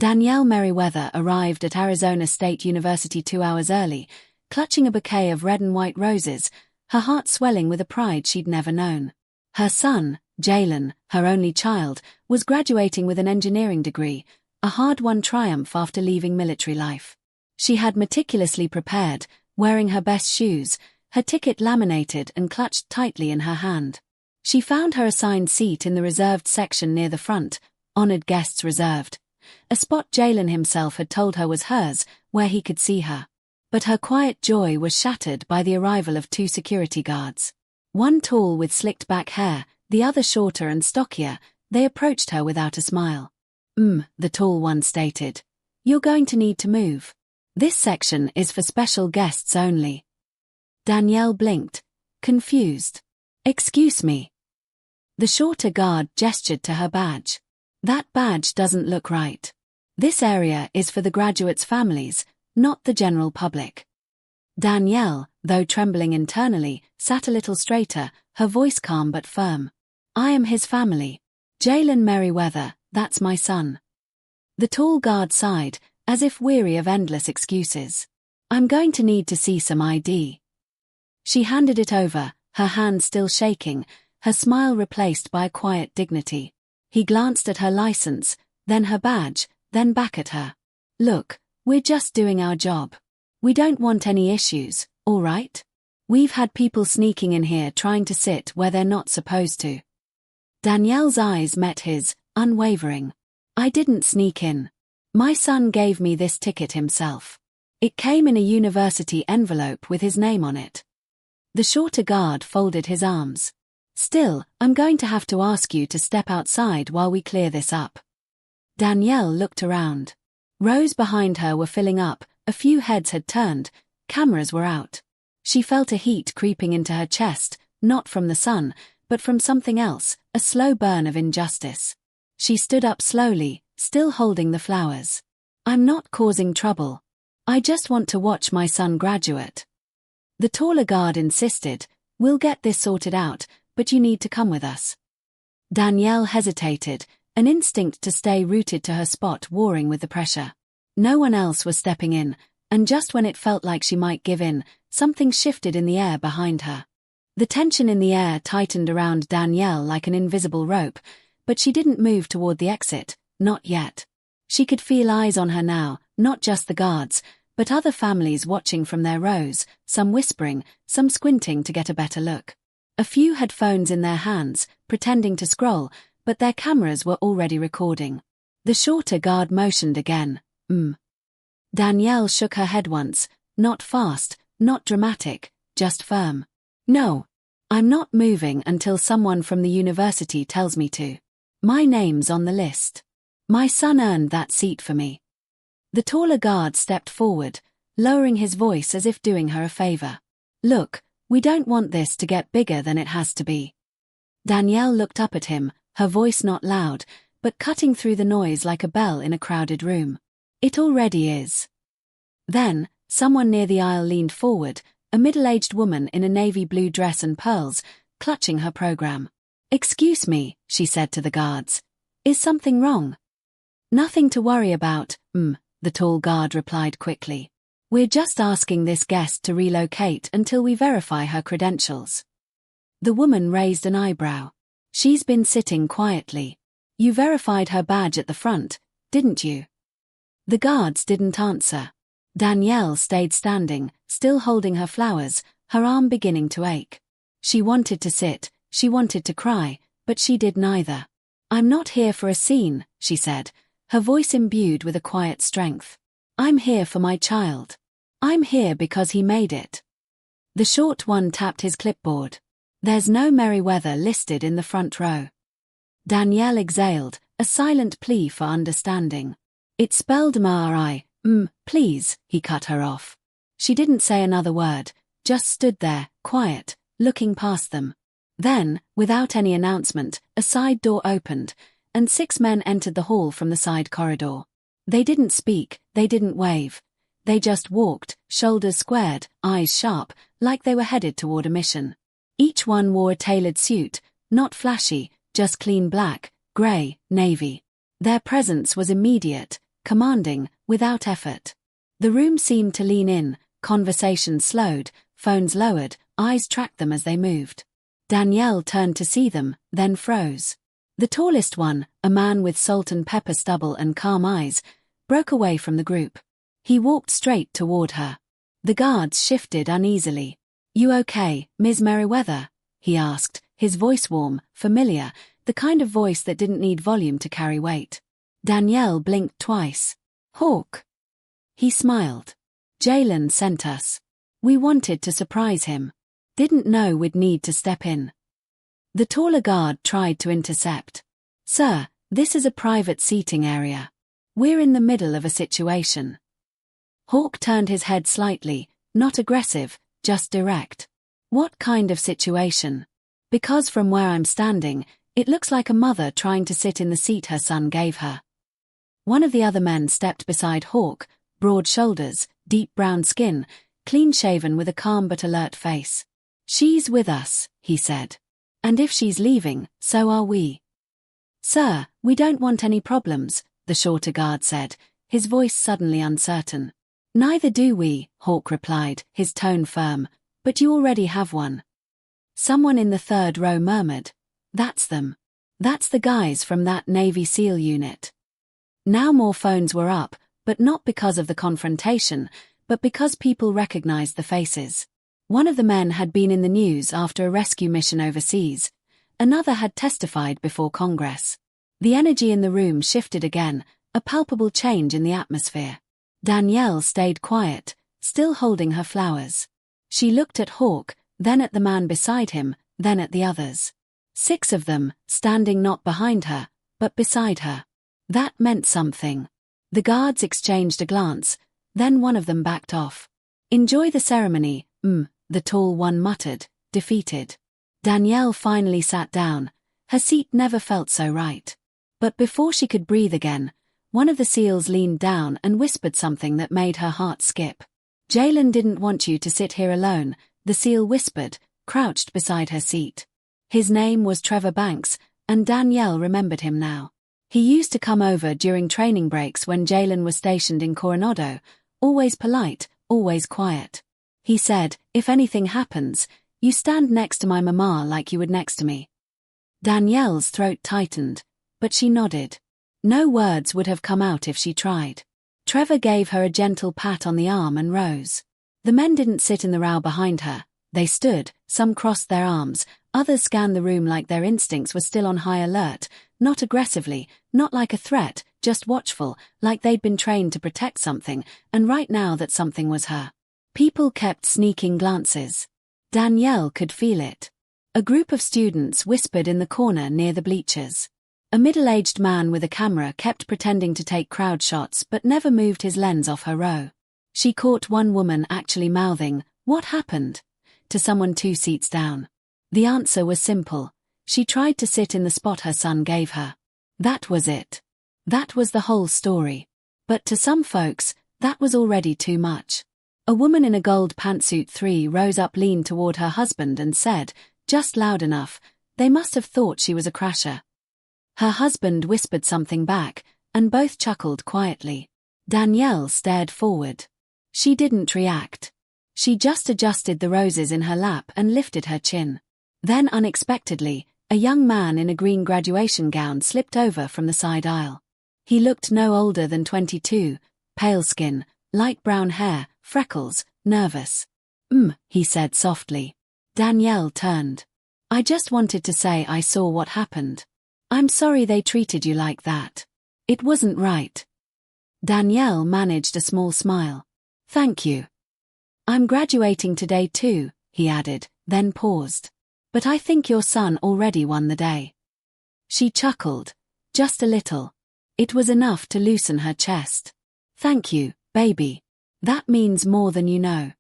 Danielle Merriweather arrived at Arizona State University 2 hours early, clutching a bouquet of red and white roses, her heart swelling with a pride she'd never known. Her son, Jalen, her only child, was graduating with an engineering degree, a hard-won triumph after leaving military life. She had meticulously prepared, wearing her best shoes, her ticket laminated and clutched tightly in her hand. She found her assigned seat in the reserved section near the front, honored guests reserved. A spot Jalen himself had told her was hers, where he could see her. But her quiet joy was shattered by the arrival of 2 security guards. One tall with slicked back hair, the other shorter and stockier. They approached her without a smile. The tall one stated. "You're going to need to move. This section is for special guests only." Danielle blinked, confused. "Excuse me." The shorter guard gestured to her badge. "That badge doesn't look right. This area is for the graduates' families, not the general public." Danielle, though trembling internally, sat a little straighter, her voice calm but firm. "I am his family. Jalen Merriweather, that's my son." The tall guard sighed, as if weary of endless excuses. "I'm going to need to see some ID." She handed it over, her hand still shaking, her smile replaced by a quiet dignity. He glanced at her license, then her badge, then back at her. "Look, we're just doing our job. We don't want any issues, all right? We've had people sneaking in here trying to sit where they're not supposed to." Danielle's eyes met his, unwavering. "I didn't sneak in. My son gave me this ticket himself. It came in a university envelope with his name on it." The shorter guard folded his arms. "Still, I'm going to have to ask you to step outside while we clear this up." Danielle looked around. Rows behind her were filling up, a few heads had turned, cameras were out. She felt a heat creeping into her chest, not from the sun, but from something else, a slow burn of injustice. She stood up slowly, still holding the flowers. "I'm not causing trouble. I just want to watch my son graduate." The taller guard insisted, "We'll get this sorted out, but you need to come with us." Danielle hesitated, an instinct to stay rooted to her spot warring with the pressure. No one else was stepping in, and just when it felt like she might give in, something shifted in the air behind her. The tension in the air tightened around Danielle like an invisible rope, but she didn't move toward the exit, not yet. She could feel eyes on her now, not just the guards, but other families watching from their rows, some whispering, some squinting to get a better look. A few had phones in their hands, pretending to scroll, but their cameras were already recording. The shorter guard motioned again. Danielle shook her head once, not fast, not dramatic, just firm. "No. I'm not moving until someone from the university tells me to. My name's on the list. My son earned that seat for me." The taller guard stepped forward, lowering his voice as if doing her a favor. "Look, we don't want this to get bigger than it has to be." Danielle looked up at him, her voice not loud, but cutting through the noise like a bell in a crowded room. "It already is." Then, someone near the aisle leaned forward, a middle-aged woman in a navy blue dress and pearls, clutching her program. "Excuse me," she said to the guards. "Is something wrong?" "Nothing to worry about," the tall guard replied quickly. "We're just asking this guest to relocate until we verify her credentials." The woman raised an eyebrow. "She's been sitting quietly. You verified her badge at the front, didn't you?" The guards didn't answer. Danielle stayed standing, still holding her flowers, her arm beginning to ache. She wanted to sit, she wanted to cry, but she did neither. "I'm not here for a scene," she said, her voice imbued with a quiet strength. "I'm here for my child. I'm here because he made it." The short one tapped his clipboard. "There's no Merriweather listed in the front row." Danielle exhaled, a silent plea for understanding. "It spelled Mari, please," he cut her off. She didn't say another word, just stood there, quiet, looking past them. Then, without any announcement, a side door opened, and 6 men entered the hall from the side corridor. They didn't speak, they didn't wave. They just walked, shoulders squared, eyes sharp, like they were headed toward a mission. Each one wore a tailored suit, not flashy, just clean black, gray, navy. Their presence was immediate, commanding, without effort. The room seemed to lean in, conversations slowed, phones lowered, eyes tracked them as they moved. Danielle turned to see them, then froze. The tallest one, a man with salt and pepper stubble and calm eyes, broke away from the group. He walked straight toward her. The guards shifted uneasily. "You okay, Ms. Merriweather?" he asked, his voice warm, familiar, the kind of voice that didn't need volume to carry weight. Danielle blinked twice. "Hawk." He smiled. "Jalen sent us. We wanted to surprise him. Didn't know we'd need to step in." The taller guard tried to intercept. "Sir, this is a private seating area. We're in the middle of a situation." Hawk turned his head slightly, not aggressive, just direct. "What kind of situation? Because from where I'm standing, it looks like a mother trying to sit in the seat her son gave her." One of the other men stepped beside Hawk, broad shoulders, deep brown skin, clean-shaven with a calm but alert face. "She's with us," he said. "And if she's leaving, so are we." "Sir, we don't want any problems," the shorter guard said, his voice suddenly uncertain. "Neither do we," Hawk replied, his tone firm, "but you already have one." Someone in the third row murmured, "That's them. That's the guys from that Navy SEAL unit." Now more phones were up, but not because of the confrontation, but because people recognized the faces. One of the men had been in the news after a rescue mission overseas. Another had testified before Congress. The energy in the room shifted again, a palpable change in the atmosphere. Danielle stayed quiet, still holding her flowers. She looked at Hawk, then at the man beside him, then at the others. 6 of them, standing not behind her, but beside her. That meant something. The guards exchanged a glance, then one of them backed off. "Enjoy the ceremony, the tall one muttered, defeated. Danielle finally sat down. Her seat never felt so right. But before she could breathe again, one of the SEALs leaned down and whispered something that made her heart skip. "Jalen didn't want you to sit here alone," the SEAL whispered, crouched beside her seat. His name was Trevor Banks, and Danielle remembered him now. He used to come over during training breaks when Jalen was stationed in Coronado, always polite, always quiet. He said, "If anything happens, you stand next to my mama like you would next to me." Danielle's throat tightened, but she nodded. No words would have come out if she tried. Trevor gave her a gentle pat on the arm and rose. The men didn't sit in the row behind her. They stood, some crossed their arms, others scanned the room like their instincts were still on high alert, not aggressively, not like a threat, just watchful, like they'd been trained to protect something, and right now that something was her. People kept sneaking glances. Danielle could feel it. A group of students whispered in the corner near the bleachers. A middle-aged man with a camera kept pretending to take crowd shots but never moved his lens off her row. She caught one woman actually mouthing, "What happened?" to someone 2 seats down. The answer was simple. She tried to sit in the spot her son gave her. That was it. That was the whole story. But to some folks, that was already too much. A woman in a gold pantsuit 3 rows up, leaned toward her husband and said, just loud enough, they must have thought she was a crasher. Her husband whispered something back, and both chuckled quietly. Danielle stared forward. She didn't react. She just adjusted the roses in her lap and lifted her chin. Then unexpectedly, a young man in a green graduation gown slipped over from the side aisle. He looked no older than 22, pale skin, light brown hair, freckles, nervous. He said softly. Danielle turned. "I just wanted to say I saw what happened. I'm sorry they treated you like that. It wasn't right." Danielle managed a small smile. "Thank you. I'm graduating today too," he added, then paused. "But I think your son already won the day." She chuckled. Just a little. It was enough to loosen her chest. "Thank you, baby. That means more than you know."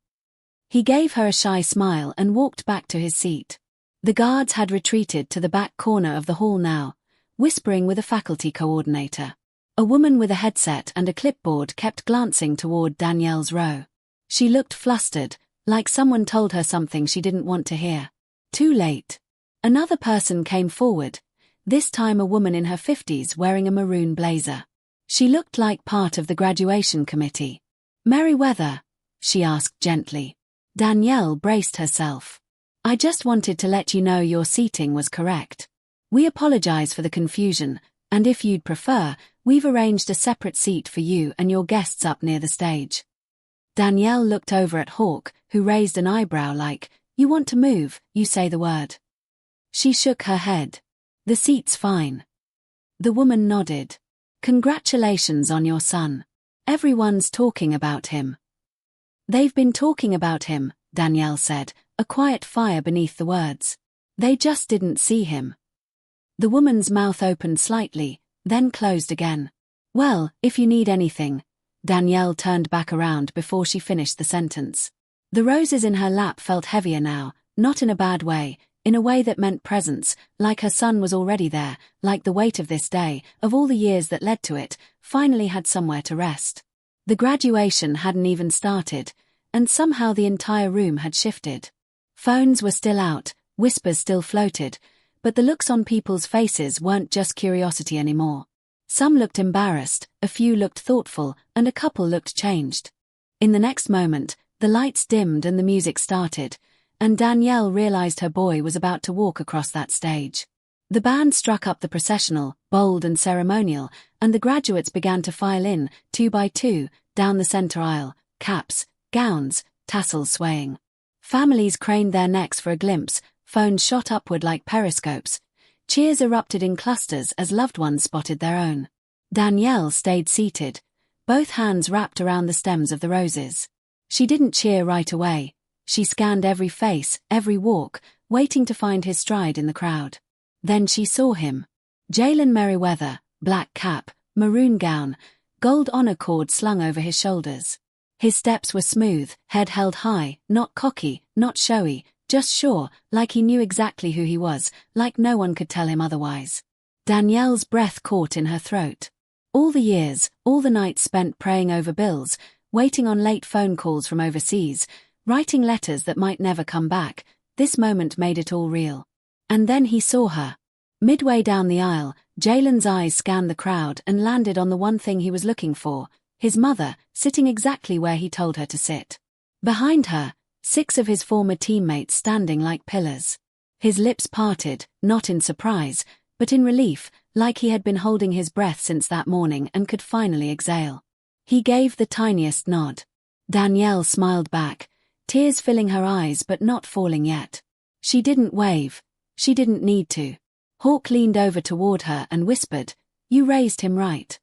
He gave her a shy smile and walked back to his seat. The guards had retreated to the back corner of the hall now, whispering with a faculty coordinator. A woman with a headset and a clipboard kept glancing toward Danielle's row. She looked flustered, like someone told her something she didn't want to hear. Too late. Another person came forward, this time a woman in her 50s wearing a maroon blazer. She looked like part of the graduation committee. "Merriweather?" she asked gently. Danielle braced herself. "I just wanted to let you know your seating was correct. We apologize for the confusion, and if you'd prefer, we've arranged a separate seat for you and your guests up near the stage." Danielle looked over at Hawk, who raised an eyebrow like, "You want to move, you say the word." She shook her head. "The seat's fine." The woman nodded. "Congratulations on your son. Everyone's talking about him." "They've been talking about him," Danielle said, a quiet fire beneath the words. "They just didn't see him." The woman's mouth opened slightly, then closed again. "Well, if you need anything." Danielle turned back around before she finished the sentence. The roses in her lap felt heavier now, not in a bad way, in a way that meant presence, like her son was already there, like the weight of this day, of all the years that led to it, finally had somewhere to rest. The graduation hadn't even started, and somehow the entire room had shifted. Phones were still out, whispers still floated, but the looks on people's faces weren't just curiosity anymore. Some looked embarrassed, a few looked thoughtful, and a couple looked changed. In the next moment, the lights dimmed and the music started, and Danielle realized her boy was about to walk across that stage. The band struck up the processional, bold and ceremonial, and the graduates began to file in, 2 by 2, down the center aisle, caps, gowns, tassels swaying. Families craned their necks for a glimpse, phones shot upward like periscopes. Cheers erupted in clusters as loved ones spotted their own. Danielle stayed seated, both hands wrapped around the stems of the roses. She didn't cheer right away. She scanned every face, every walk, waiting to find his stride in the crowd. Then she saw him. Jalen Merriweather, black cap, maroon gown, gold honor cord slung over his shoulders. His steps were smooth, head held high, not cocky, not showy, just sure, like he knew exactly who he was, like no one could tell him otherwise. Danielle's breath caught in her throat. All the years, all the nights spent praying over bills, waiting on late phone calls from overseas, writing letters that might never come back, this moment made it all real. And then he saw her. Midway down the aisle, Jalen's eyes scanned the crowd and landed on the one thing he was looking for, his mother, sitting exactly where he told her to sit. Behind her, 6 of his former teammates standing like pillars. His lips parted, not in surprise, but in relief, like he had been holding his breath since that morning and could finally exhale. He gave the tiniest nod. Danielle smiled back, tears filling her eyes but not falling yet. She didn't wave. She didn't need to. Hawk leaned over toward her and whispered, "You raised him right."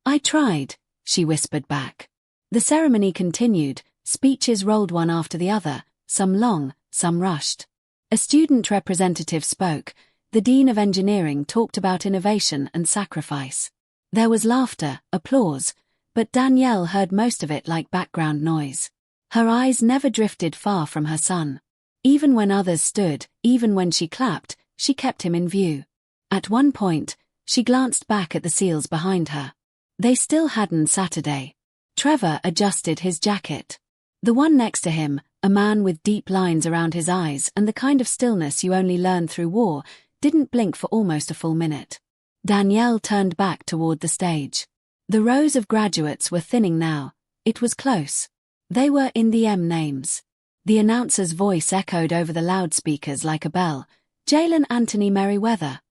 "I tried," she whispered back. The ceremony continued, speeches rolled one after the other, some long, some rushed. A student representative spoke, the Dean of Engineering talked about innovation and sacrifice. There was laughter, applause, but Danielle heard most of it like background noise. Her eyes never drifted far from her son. Even when others stood, even when she clapped, she kept him in view. At one point, she glanced back at the seals behind her. They still hadn't Saturday. Trevor adjusted his jacket. The one next to him, a man with deep lines around his eyes and the kind of stillness you only learn through war, didn't blink for almost a full minute. Danielle turned back toward the stage. The rows of graduates were thinning now. It was close. They were in the M names. The announcer's voice echoed over the loudspeakers like a bell, "Jalen Anthony Merriweather."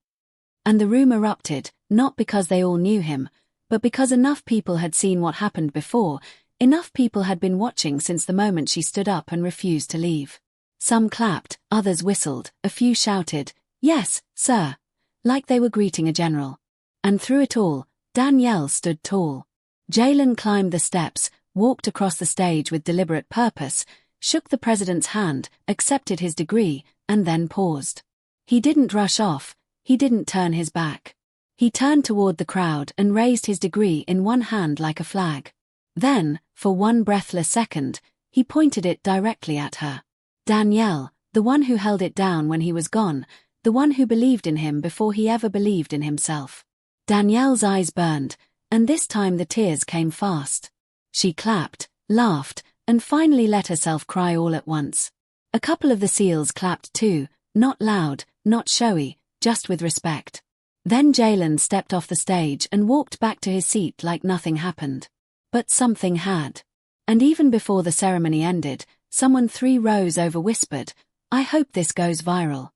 And the room erupted, not because they all knew him, but because enough people had seen what happened before, enough people had been watching since the moment she stood up and refused to leave. Some clapped, others whistled, a few shouted, "Yes, sir," like they were greeting a general. And through it all, Danielle stood tall. Jalen climbed the steps, walked across the stage with deliberate purpose, shook the president's hand, accepted his degree, and then paused. He didn't rush off, he didn't turn his back. He turned toward the crowd and raised his degree in one hand like a flag. Then, for one breathless second, he pointed it directly at her. Danielle, the one who held it down when he was gone, the one who believed in him before he ever believed in himself. Danielle's eyes burned, and this time the tears came fast. She clapped, laughed, and finally let herself cry all at once. A couple of the seals clapped too, not loud, not showy, just with respect. Then Jalen stepped off the stage and walked back to his seat like nothing happened. But something had. And even before the ceremony ended, someone 3 rows over whispered, "I hope this goes viral."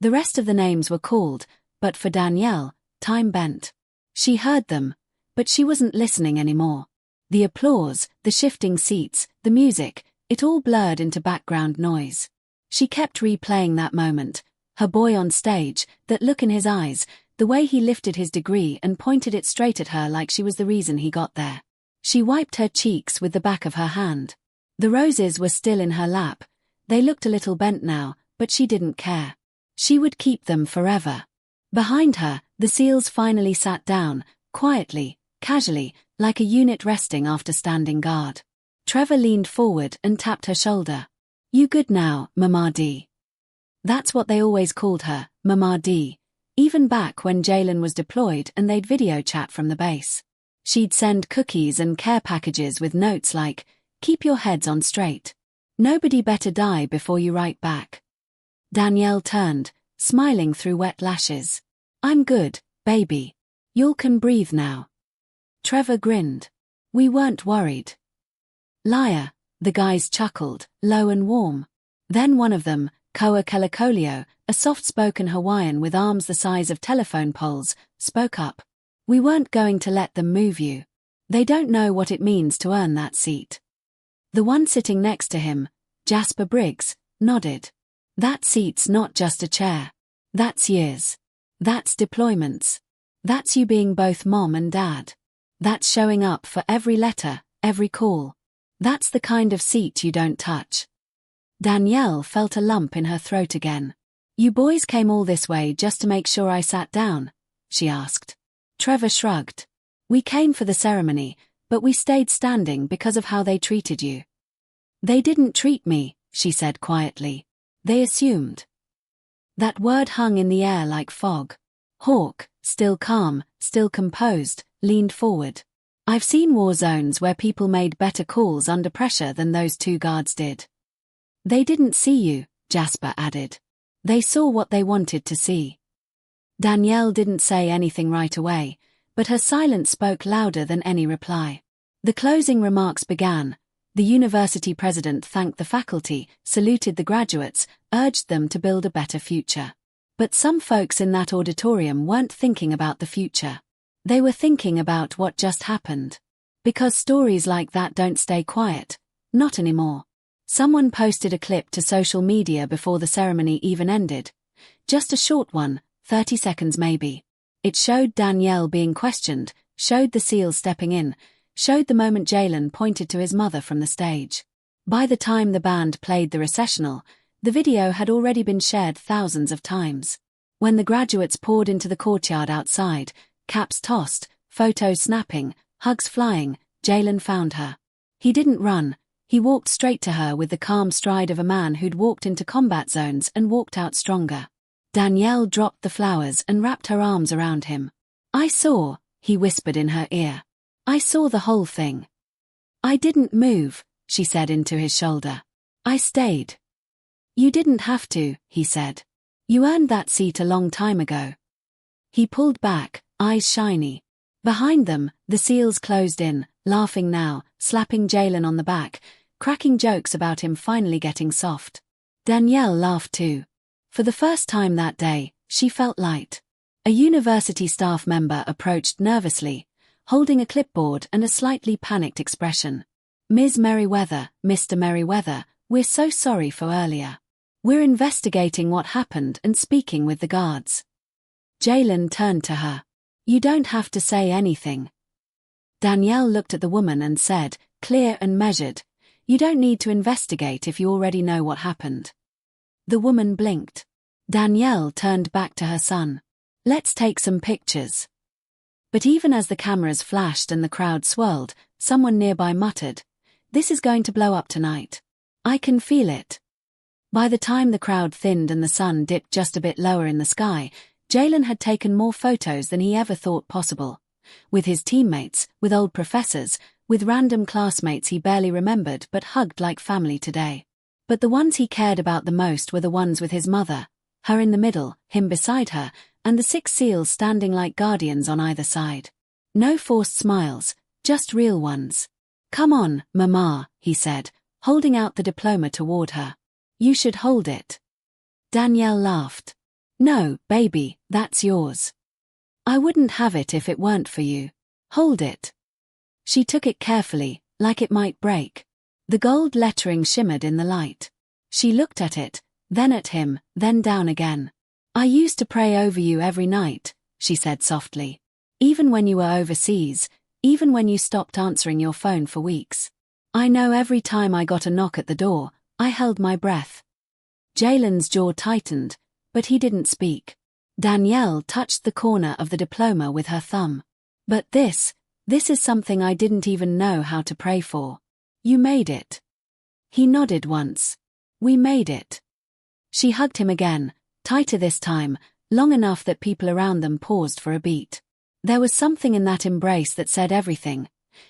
The rest of the names were called, but for Danielle, time bent. She heard them, but she wasn't listening anymore. The applause, the shifting seats, the music, it all blurred into background noise. She kept replaying that moment, her boy on stage, that look in his eyes, the way he lifted his degree and pointed it straight at her like she was the reason he got there. She wiped her cheeks with the back of her hand. The roses were still in her lap. They looked a little bent now, but she didn't care. She would keep them forever. Behind her, the SEALs finally sat down, quietly, casually, like a unit resting after standing guard. Trevor leaned forward and tapped her shoulder. "You good now, Mama D?" That's what they always called her, Mama D, even back when Jalen was deployed and they'd video chat from the base. She'd send cookies and care packages with notes like, "Keep your heads on straight. Nobody better die before you write back." Danielle turned, smiling through wet lashes. "I'm good, baby. You can breathe now." Trevor grinned. "We weren't worried." "Liar," the guys chuckled, low and warm. Then one of them, Koa Kelakolio, a soft-spoken Hawaiian with arms the size of telephone poles, spoke up. "We weren't going to let them move you. They don't know what it means to earn that seat." The one sitting next to him, Jasper Briggs, nodded. "That seat's not just a chair. That's years. That's deployments. That's you being both mom and dad. That's showing up for every letter, every call. That's the kind of seat you don't touch." Danielle felt a lump in her throat again. "You boys came all this way just to make sure I sat down?" she asked. Trevor shrugged. "We came for the ceremony, but we stayed standing because of how they treated you." "They didn't treat me," she said quietly. "They assumed." That word hung in the air like fog. Hawk, still calm, still composed, leaned forward. "I've seen war zones where people made better calls under pressure than those 2 guards did." "They didn't see you," Jasper added. "They saw what they wanted to see." Danielle didn't say anything right away, but her silence spoke louder than any reply. The closing remarks began. The university president thanked the faculty, saluted the graduates, urged them to build a better future. But some folks in that auditorium weren't thinking about the future. They were thinking about what just happened. Because stories like that don't stay quiet. Not anymore. Someone posted a clip to social media before the ceremony even ended. Just a short one, 30 seconds maybe. It showed Danielle being questioned, showed the SEALs stepping in, showed the moment Jalen pointed to his mother from the stage. By the time the band played the recessional, the video had already been shared thousands of times. When the graduates poured into the courtyard outside, caps tossed, photos snapping, hugs flying, Jalen found her. He didn't run. He walked straight to her with the calm stride of a man who'd walked into combat zones and walked out stronger. Danielle dropped the flowers and wrapped her arms around him. "I saw," he whispered in her ear. "I saw the whole thing. I didn't move," she said into his shoulder. "I stayed." "You didn't have to," he said. "You earned that seat a long time ago." He pulled back, eyes shiny. Behind them, the SEALs closed in, laughing now, slapping Jalen on the back, cracking jokes about him finally getting soft. Danielle laughed too. For the first time that day, she felt light. A university staff member approached nervously, holding a clipboard and a slightly panicked expression. "Ms. Merriweather, Mr. Merriweather, we're so sorry for earlier. We're investigating what happened and speaking with the guards." Jalen turned to her. "You don't have to say anything." Danielle looked at the woman and said, clear and measured, "You don't need to investigate if you already know what happened." The woman blinked. Danielle turned back to her son. "Let's take some pictures." But even as the cameras flashed and the crowd swirled, someone nearby muttered, "This is going to blow up tonight. I can feel it." By the time the crowd thinned and the sun dipped just a bit lower in the sky, Jalen had taken more photos than he ever thought possible. With his teammates, with old professors, with random classmates he barely remembered but hugged like family today. But the ones he cared about the most were the ones with his mother, her in the middle, him beside her, and the 6 seals standing like guardians on either side. No forced smiles, just real ones. "Come on, Mama," he said, holding out the diploma toward her. "You should hold it." Danielle laughed. "No, baby, that's yours. I wouldn't have it if it weren't for you. Hold it." She took it carefully, like it might break. The gold lettering shimmered in the light. She looked at it, then at him, then down again. "I used to pray over you every night," she said softly. "Even when you were overseas, even when you stopped answering your phone for weeks. I know every time I got a knock at the door, I held my breath." Jalen's jaw tightened, but he didn't speak. Danielle touched the corner of the diploma with her thumb. "But this is something I didn't even know how to pray for. You made it." He nodded once. "We made it." She hugged him again, tighter this time, long enough that people around them paused for a beat. There was something in that embrace that said everything.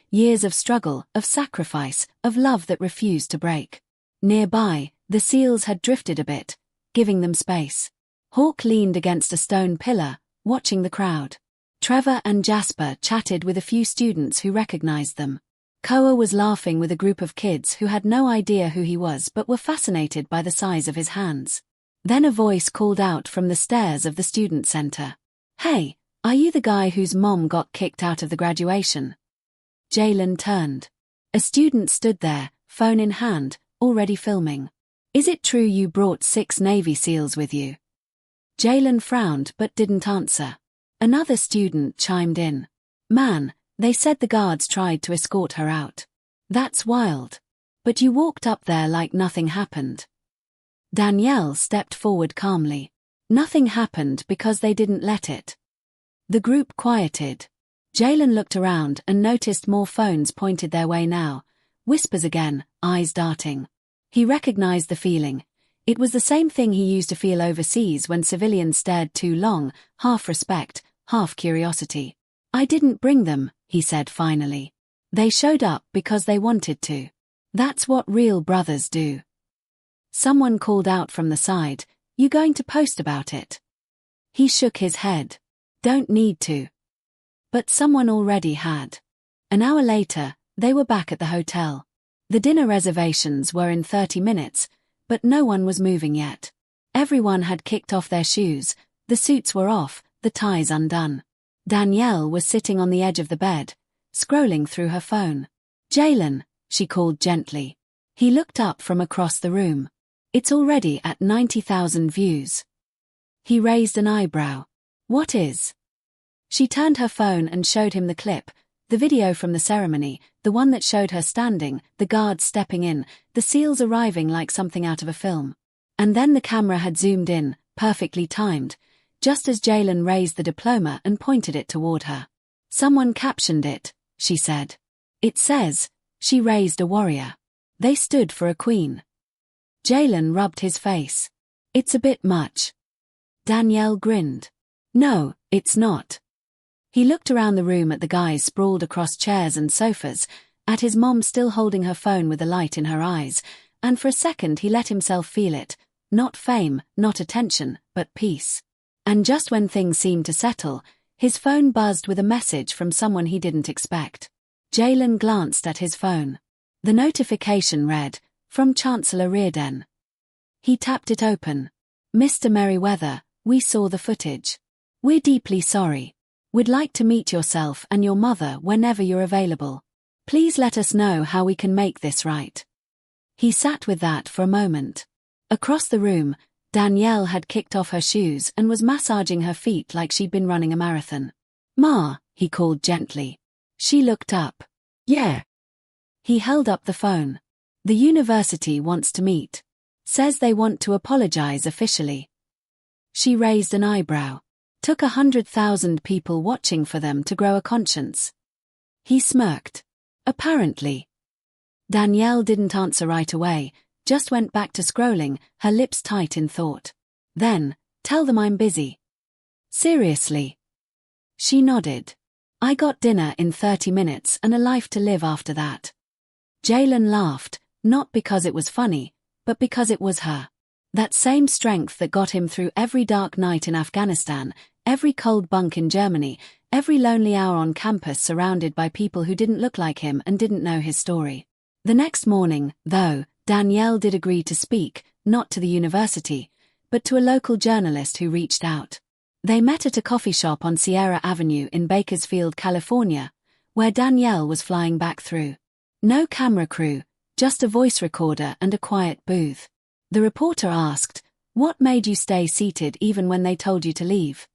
Years of struggle, of sacrifice, of love that refused to break. Nearby, the seals had drifted a bit, giving them space. Hawk leaned against a stone pillar, watching the crowd. Trevor and Jasper chatted with a few students who recognized them. Koa was laughing with a group of kids who had no idea who he was but were fascinated by the size of his hands. Then a voice called out from the stairs of the student center. "Hey, are you the guy whose mom got kicked out of the graduation?" Jalen turned. A student stood there, phone in hand, already filming. "Is it true you brought 6 Navy SEALs with you?" Jalen frowned but didn't answer. Another student chimed in. "Man, they said the guards tried to escort her out. That's wild. But you walked up there like nothing happened." Danielle stepped forward calmly. "Nothing happened because they didn't let it." The group quieted. Jalen looked around and noticed more phones pointed their way now. Whispers again, eyes darting. He recognized the feeling. It was the same thing he used to feel overseas when civilians stared too long, half respect, half curiosity. "I didn't bring them," he said finally. "They showed up because they wanted to. That's what real brothers do." Someone called out from the side, "You going to post about it?" He shook his head. "Don't need to." But someone already had. An hour later, they were back at the hotel. The dinner reservations were in 30 minutes, but no one was moving yet. Everyone had kicked off their shoes, the suits were off, the ties undone. Danielle was sitting on the edge of the bed, scrolling through her phone. "Jalen," she called gently. He looked up from across the room. "It's already at 90,000 views." He raised an eyebrow. "What is?" She turned her phone and showed him the clip, the video from the ceremony, the one that showed her standing, the guards stepping in, the SEALs arriving like something out of a film. And then the camera had zoomed in, perfectly timed, just as Jalen raised the diploma and pointed it toward her. "Someone captioned it," she said. "It says, 'She raised a warrior.' They stood for a queen." Jalen rubbed his face. "It's a bit much." Danielle grinned. "No, it's not." He looked around the room at the guys sprawled across chairs and sofas, at his mom still holding her phone with the light in her eyes, and for a second he let himself feel it. Not fame, not attention, but peace. And just when things seemed to settle, his phone buzzed with a message from someone he didn't expect. Jalen glanced at his phone. The notification read, "From Chancellor Rearden." He tapped it open. "Mr. Merriweather, we saw the footage. We're deeply sorry. We'd like to meet yourself and your mother whenever you're available. Please let us know how we can make this right." He sat with that for a moment. Across the room, Danielle had kicked off her shoes and was massaging her feet like she'd been running a marathon. "Ma," he called gently. She looked up. "Yeah." He held up the phone. "The university wants to meet. Says they want to apologize officially." She raised an eyebrow. "Took 100,000 people watching for them to grow a conscience." He smirked. "Apparently." Danielle didn't answer right away, just went back to scrolling, her lips tight in thought. Then, "Tell them I'm busy." "Seriously?" She nodded. "I got dinner in 30 minutes and a life to live after that." Jalen laughed, not because it was funny, but because it was her. That same strength that got him through every dark night in Afghanistan, every cold bunk in Germany, every lonely hour on campus surrounded by people who didn't look like him and didn't know his story. The next morning, though, Danielle did agree to speak, not to the university, but to a local journalist who reached out. They met at a coffee shop on Sierra Avenue in Bakersfield, California, where Danielle was flying back through. No camera crew, just a voice recorder and a quiet booth. The reporter asked, "What made you stay seated even when they told you to leave?"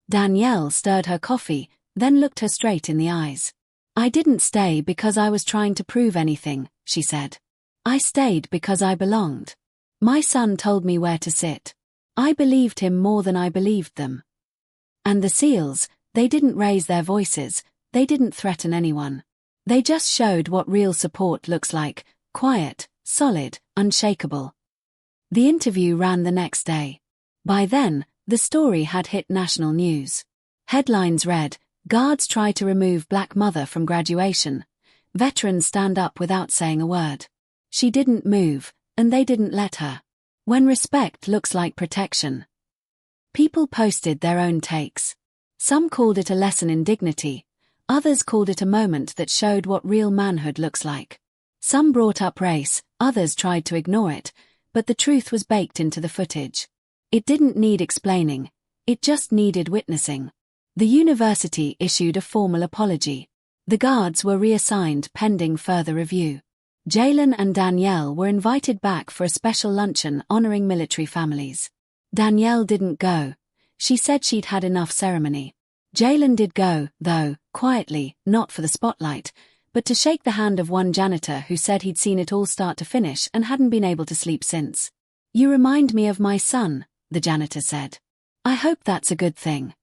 Danielle stirred her coffee, then looked her straight in the eyes. "I didn't stay because I was trying to prove anything," she said. "I stayed because I belonged. My son told me where to sit. I believed him more than I believed them." And the SEALs, they didn't raise their voices, they didn't threaten anyone. They just showed what real support looks like: quiet, solid, unshakable. The interview ran the next day. By then, the story had hit national news. Headlines read, "Guards try to remove Black mother from graduation. Veterans stand up without saying a word. She didn't move, and they didn't let her. When respect looks like protection." People posted their own takes. Some called it a lesson in dignity. Others called it a moment that showed what real manhood looks like. Some brought up race, others tried to ignore it, but the truth was baked into the footage. It didn't need explaining, it just needed witnessing. The university issued a formal apology. The guards were reassigned pending further review. Jalen and Danielle were invited back for a special luncheon honoring military families. Danielle didn't go. She said she'd had enough ceremony. Jalen did go, though, quietly, not for the spotlight, but to shake the hand of one janitor who said he'd seen it all start to finish and hadn't been able to sleep since. "You remind me of my son," the janitor said. "I hope that's a good thing."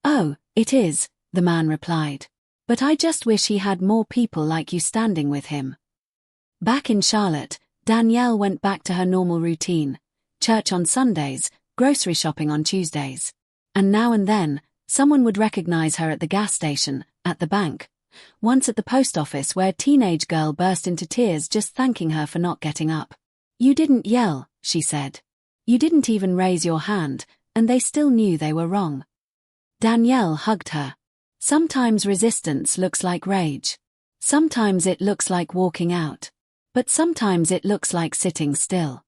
"Oh, it is," the man replied. "But I just wish he had more people like you standing with him." Back in Charlotte, Danielle went back to her normal routine: church on Sundays, grocery shopping on Tuesdays. And now and then, someone would recognize her at the gas station, at the bank. Once at the post office where a teenage girl burst into tears just thanking her for not getting up. "You didn't yell," she said. "You didn't even raise your hand, and they still knew they were wrong." Danielle hugged her. Sometimes resistance looks like rage. Sometimes it looks like walking out. But sometimes it looks like sitting still.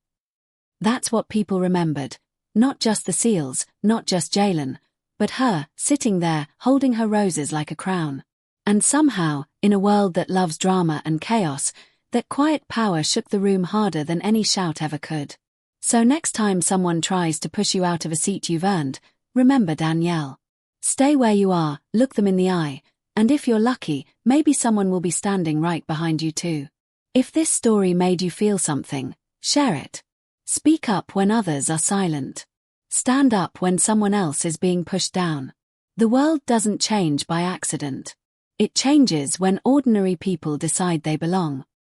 That's what people remembered. Not just the SEALs, not just Jalen, but her, sitting there, holding her roses like a crown. And somehow, in a world that loves drama and chaos, that quiet power shook the room harder than any shout ever could. So next time someone tries to push you out of a seat you've earned, remember Danielle. Stay where you are, look them in the eye, and if you're lucky, maybe someone will be standing right behind you too. If this story made you feel something, share it. Speak up when others are silent. Stand up when someone else is being pushed down. The world doesn't change by accident. It changes when ordinary people decide they belong.